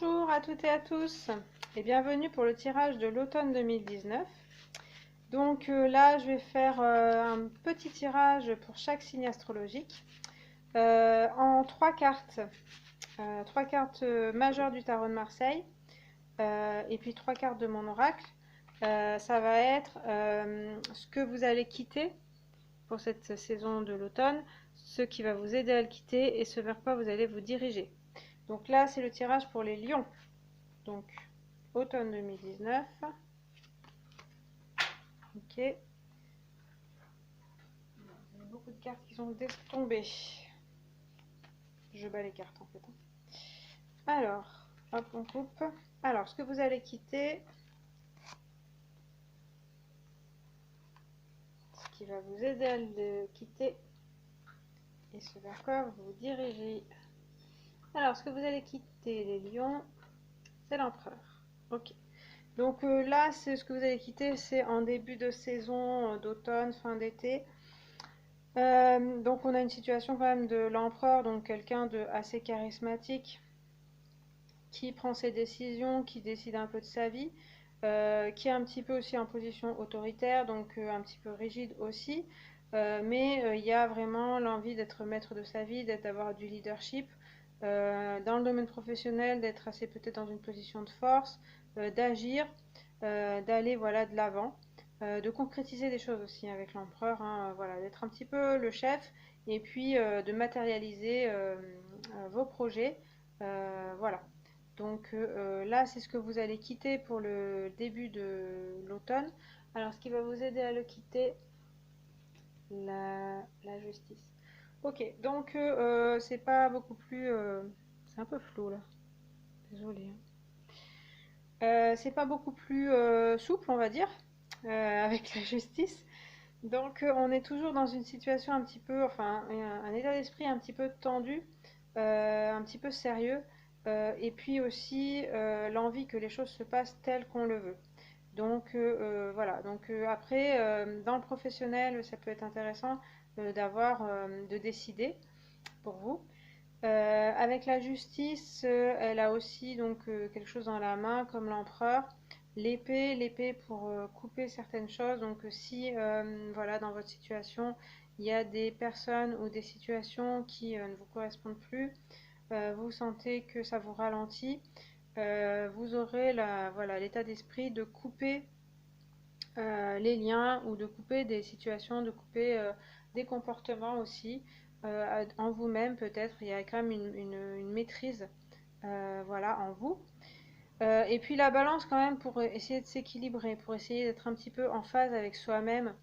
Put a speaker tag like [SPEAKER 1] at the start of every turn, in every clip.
[SPEAKER 1] Bonjour à toutes et à tous et bienvenue pour le tirage de l'automne 2019. Donc là, je vais faire un petit tirage pour chaque signe astrologique en trois cartes majeures du tarot de Marseille et puis trois cartes de mon oracle. Ça va être ce que vous allez quitter pour cette saison de l'automne, ce qui va vous aider à le quitter et ce vers quoi vous allez vous diriger. Donc là, c'est le tirage pour les lions. Donc, automne 2019. Ok. Il y a beaucoup de cartes qui sont tombées. Je bats les cartes en fait. Alors, hop, on coupe. Alors, ce que vous allez quitter, ce qui va vous aider à le quitter et ce vers quoi vous vous dirigez. Alors, ce que vous allez quitter, les lions, c'est l'empereur. Ok. Donc là, c'est ce que vous allez quitter, c'est en début de saison d'automne, fin d'été. Donc on a une situation quand même de l'empereur, donc quelqu'un de assez charismatique, qui prend ses décisions, qui décide un peu de sa vie, qui est un petit peu aussi en position autoritaire, donc un petit peu rigide aussi, mais il y a vraiment l'envie d'être maître de sa vie, d'avoir du leadership, dans le domaine professionnel, d'être assez peut-être dans une position de force, d'agir, d'aller voilà, de l'avant. De concrétiser des choses aussi avec l'empereur, hein, voilà, d'être un petit peu le chef et puis de matérialiser vos projets. Voilà. Donc là, c'est ce que vous allez quitter pour le début de l'automne. Alors, ce qui va vous aider à le quitter, la justice. Ok, donc c'est pas beaucoup plus... c'est un peu flou là, désolée. C'est pas beaucoup plus souple, on va dire, avec la justice. Donc on est toujours dans une situation un petit peu, enfin un état d'esprit un petit peu tendu, un petit peu sérieux, et puis aussi l'envie que les choses se passent telles qu'on le veut. Donc voilà, donc après dans le professionnel ça peut être intéressant de décider pour vous. Avec la justice, elle a aussi donc quelque chose dans la main comme l'empereur. L'épée pour couper certaines choses. Donc si voilà dans votre situation il y a des personnes ou des situations qui ne vous correspondent plus, vous sentez que ça vous ralentit, vous aurez voilà, l'état d'esprit de couper les liens ou de couper des situations, de couper des comportements aussi. En vous-même peut-être, il y a quand même une maîtrise voilà, en vous. Et puis la balance quand même pour essayer de s'équilibrer, pour essayer d'être un petit peu en phase avec soi-même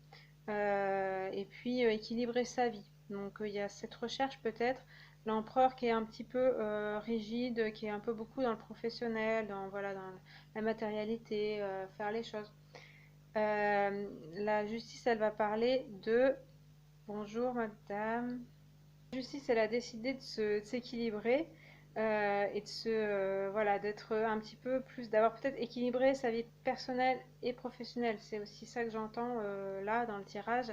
[SPEAKER 1] et puis équilibrer sa vie. Donc il y a cette recherche peut-être, l'empereur qui est un petit peu rigide, qui est un peu beaucoup dans le professionnel, dans, voilà, dans la matérialité, faire les choses. La justice, elle va parler de... Bonjour madame. La justice, elle a décidé de s'équilibrer et de voilà, d'être un petit peu plus, d'avoir peut-être équilibré sa vie personnelle et professionnelle. C'est aussi ça que j'entends là dans le tirage,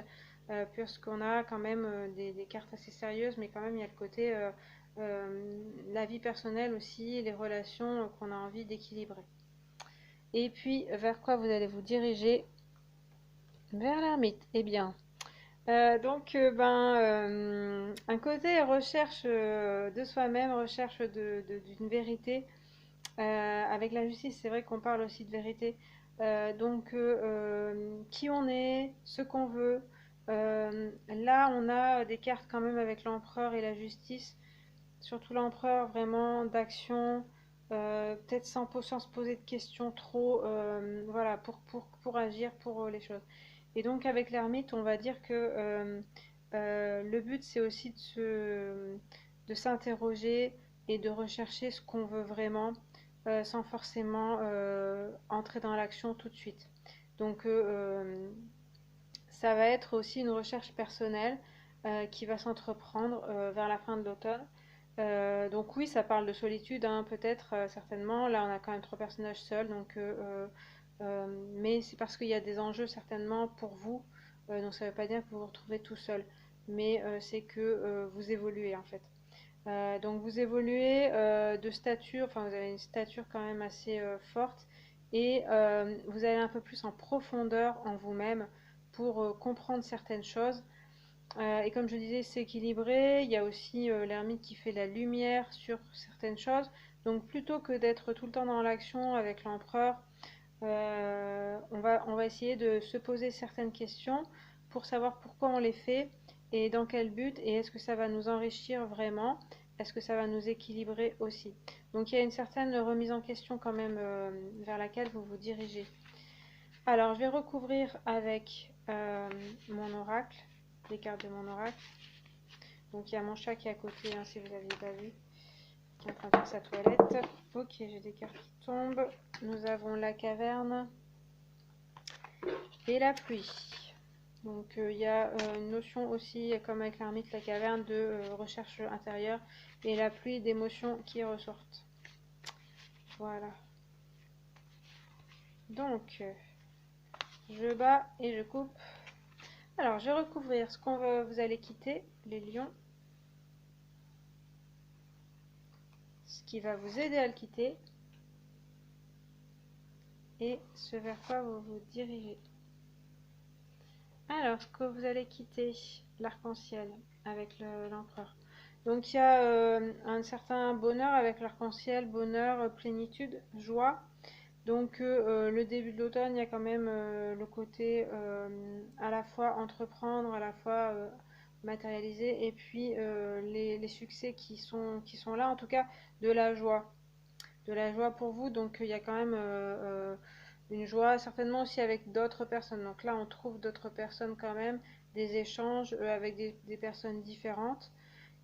[SPEAKER 1] puisqu'on a quand même des cartes assez sérieuses, mais quand même il y a le côté la vie personnelle aussi, les relations qu'on a envie d'équilibrer. Et puis, vers quoi vous allez vous diriger? Vers l'ermite. Eh bien, un côté recherche de soi-même, recherche d'une vérité. Avec la justice, c'est vrai qu'on parle aussi de vérité. Qui on est, ce qu'on veut. Là, on a des cartes quand même avec l'empereur et la justice. Surtout l'empereur, vraiment d'action, peut-être sans se poser de questions trop, voilà, pour agir pour les choses. Et donc avec l'ermite, on va dire que le but c'est aussi de s'interroger et de rechercher ce qu'on veut vraiment sans forcément entrer dans l'action tout de suite. Donc ça va être aussi une recherche personnelle qui va s'entreprendre vers la fin de l'automne. Donc oui, ça parle de solitude, hein, peut-être, certainement. Là, on a quand même trois personnages seuls, mais c'est parce qu'il y a des enjeux certainement pour vous. Donc ça ne veut pas dire que vous vous retrouvez tout seul, mais c'est que vous évoluez en fait. Donc vous évoluez de stature, enfin vous avez une stature quand même assez forte et vous allez un peu plus en profondeur en vous-même pour comprendre certaines choses. Et comme je disais, c'est équilibré. Il y a aussi l'ermite qui fait la lumière sur certaines choses. Donc plutôt que d'être tout le temps dans l'action avec l'empereur, on va essayer de se poser certaines questions pour savoir pourquoi on les fait et dans quel but et est-ce que ça va nous enrichir vraiment, est-ce que ça va nous équilibrer aussi. Donc il y a une certaine remise en question quand même vers laquelle vous vous dirigez. Alors je vais recouvrir avec mon oracle, les cartes de mon oracle. Donc il y a mon chat qui est à côté, hein, si vous n'aviez pas vu, qui est en train de faire sa toilette. Ok, j'ai des cartes qui tombent. Nous avons la caverne et la pluie. Donc il y a une notion aussi, comme avec l'ermite, la caverne, de recherche intérieure et la pluie d'émotions qui ressortent. Voilà. Donc je bats et je coupe. Alors je vais recouvrir ce qu'on vous allez quitter, les lions. Ce qui va vous aider à le quitter et ce vers quoi vous vous dirigez. Alors, ce que vous allez quitter, l'arc-en-ciel avec l'empereur. Donc il y a un certain bonheur avec l'arc-en-ciel, bonheur, plénitude, joie. Donc le début de l'automne, il y a quand même le côté à la fois entreprendre, à la fois matérialiser, et puis les succès qui sont là, en tout cas de la joie. De la joie pour vous, donc il y a quand même une joie, certainement aussi avec d'autres personnes. Donc là, on trouve d'autres personnes quand même, des échanges avec des personnes différentes.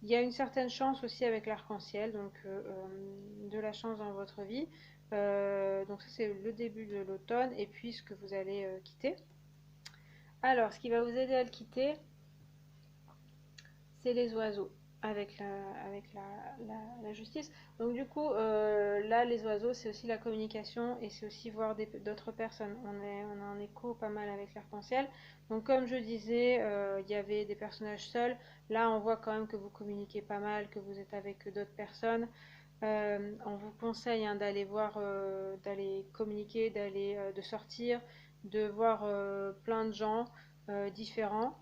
[SPEAKER 1] Il y a une certaine chance aussi avec l'arc-en-ciel, donc de la chance dans votre vie. Donc ça, c'est le début de l'automne et puis ce que vous allez quitter. Alors, ce qui va vous aider à le quitter, c'est les oiseaux avec la justice. Donc du coup, là, les oiseaux, c'est aussi la communication et c'est aussi voir d'autres personnes. On a un écho pas mal avec l'arc-en-ciel. Donc comme je disais, il y avait des personnages seuls. Là, on voit quand même que vous communiquez pas mal, que vous êtes avec d'autres personnes. On vous conseille hein, d'aller voir, d'aller communiquer, de sortir, de voir plein de gens différents.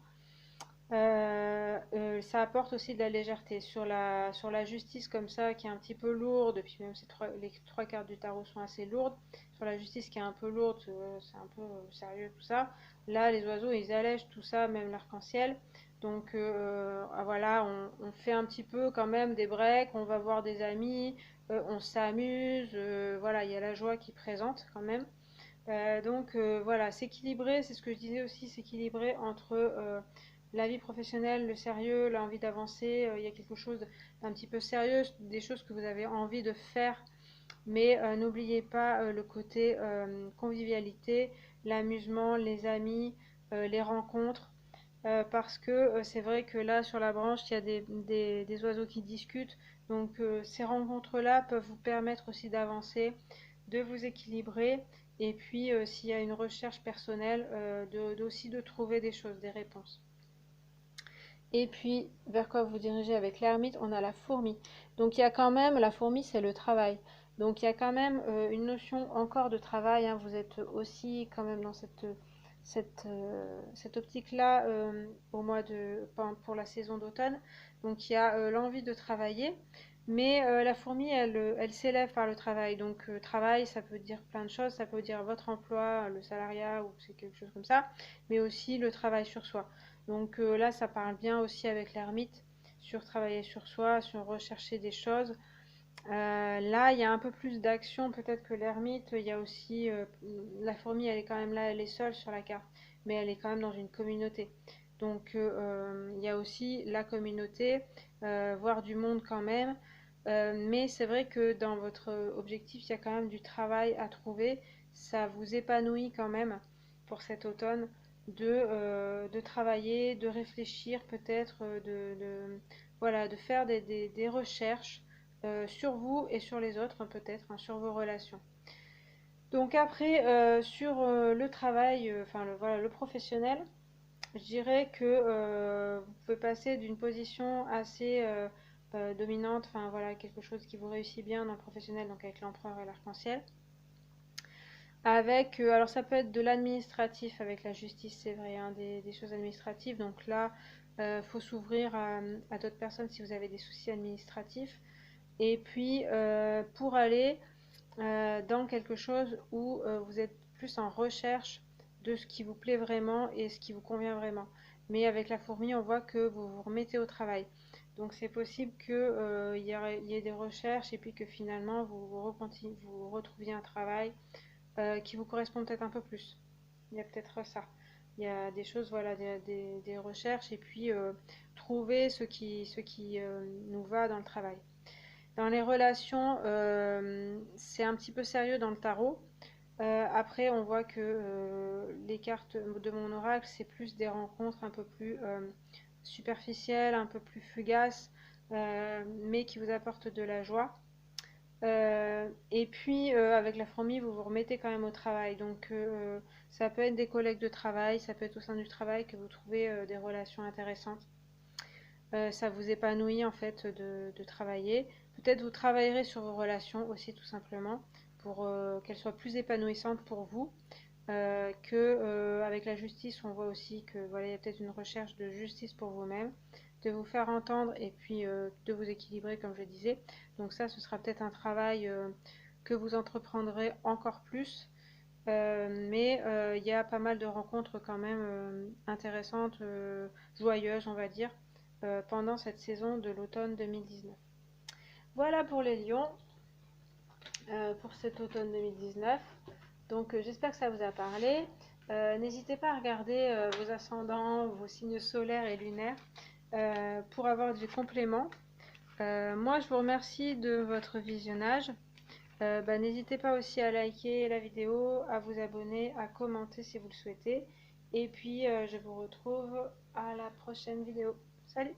[SPEAKER 1] Ça apporte aussi de la légèreté sur la justice comme ça qui est un petit peu lourde, puis même les trois cartes du tarot sont assez lourdes, sur la justice qui est un peu lourde, c'est un peu sérieux tout ça. Là les oiseaux ils allègent tout ça, même l'arc-en-ciel. Donc voilà, on fait un petit peu quand même des breaks, on va voir des amis, on s'amuse, voilà, il y a la joie qui présente quand même. Donc voilà, s'équilibrer, c'est ce que je disais aussi, s'équilibrer entre la vie professionnelle, le sérieux, l'envie d'avancer. Il y a quelque chose d'un petit peu sérieux, des choses que vous avez envie de faire, mais n'oubliez pas le côté convivialité, l'amusement, les amis, les rencontres. Parce que c'est vrai que là, sur la branche, il y a des oiseaux qui discutent. Donc ces rencontres-là peuvent vous permettre aussi d'avancer, de vous équilibrer. Et puis, s'il y a une recherche personnelle, aussi de trouver des choses, des réponses. Et puis, vers quoi vous dirigez avec l'ermite, on a la fourmi. Donc, il y a quand même, la fourmi, c'est le travail. Donc, il y a quand même une notion encore de travail, hein. Vous êtes aussi quand même dans cette optique-là pour la saison d'automne. Donc, il y a l'envie de travailler. Mais la fourmi, elle s'élève par le travail. Donc, travail, ça peut dire plein de choses. Ça peut dire votre emploi, le salariat, ou c'est quelque chose comme ça. Mais aussi le travail sur soi. Donc là, ça parle bien aussi avec l'ermite, sur travailler sur soi, sur rechercher des choses. Là, il y a un peu plus d'action peut-être que l'ermite. Il y a aussi la fourmi, elle est quand même là, elle est seule sur la carte, mais elle est quand même dans une communauté. Donc il y a aussi la communauté, voir du monde quand même. Mais c'est vrai que dans votre objectif, il y a quand même du travail à trouver. Ça vous épanouit quand même pour cet automne de travailler, de réfléchir peut-être, voilà, de faire des recherches sur vous et sur les autres peut-être, hein, sur vos relations. Donc après, sur le travail, enfin voilà, le professionnel, je dirais que vous pouvez passer d'une position assez dominante, enfin voilà, quelque chose qui vous réussit bien dans le professionnel, donc avec l'empereur et l'arc-en-ciel. Avec, alors ça peut être de l'administratif avec la justice, c'est vrai, hein, des choses administratives. Donc là, faut s'ouvrir à d'autres personnes si vous avez des soucis administratifs. Et puis, pour aller dans quelque chose où vous êtes plus en recherche de ce qui vous plaît vraiment et ce qui vous convient vraiment. Mais avec la fourmi, on voit que vous vous remettez au travail. Donc c'est possible qu'il y ait des recherches et puis que finalement vous retrouviez un travail qui vous correspond peut-être un peu plus. Il y a peut-être ça. Il y a des choses, voilà, des recherches et puis trouver ce qui nous va dans le travail. Dans les relations, c'est un petit peu sérieux dans le tarot. Après, on voit que les cartes de mon oracle, c'est plus des rencontres un peu plus superficielles, un peu plus fugaces, mais qui vous apportent de la joie. Et puis, avec la fourmi, vous vous remettez quand même au travail. Donc, ça peut être des collègues de travail, ça peut être au sein du travail que vous trouvez des relations intéressantes. Ça vous épanouit en fait de travailler. Peut-être vous travaillerez sur vos relations aussi tout simplement pour qu'elles soient plus épanouissantes pour vous. Avec la justice, on voit aussi que voilà, il y a peut-être une recherche de justice pour vous-même, de vous faire entendre et puis de vous équilibrer comme je disais. Donc ça, ce sera peut-être un travail que vous entreprendrez encore plus. Mais il y a pas mal de rencontres quand même intéressantes, joyeuses on va dire, pendant cette saison de l'automne 2019. Voilà pour les lions, pour cet automne 2019. Donc j'espère que ça vous a parlé. N'hésitez pas à regarder vos ascendants, vos signes solaires et lunaires pour avoir du complément. Moi je vous remercie de votre visionnage. N'hésitez pas aussi à liker la vidéo, à vous abonner, à commenter si vous le souhaitez. Et puis je vous retrouve à la prochaine vidéo. Salut!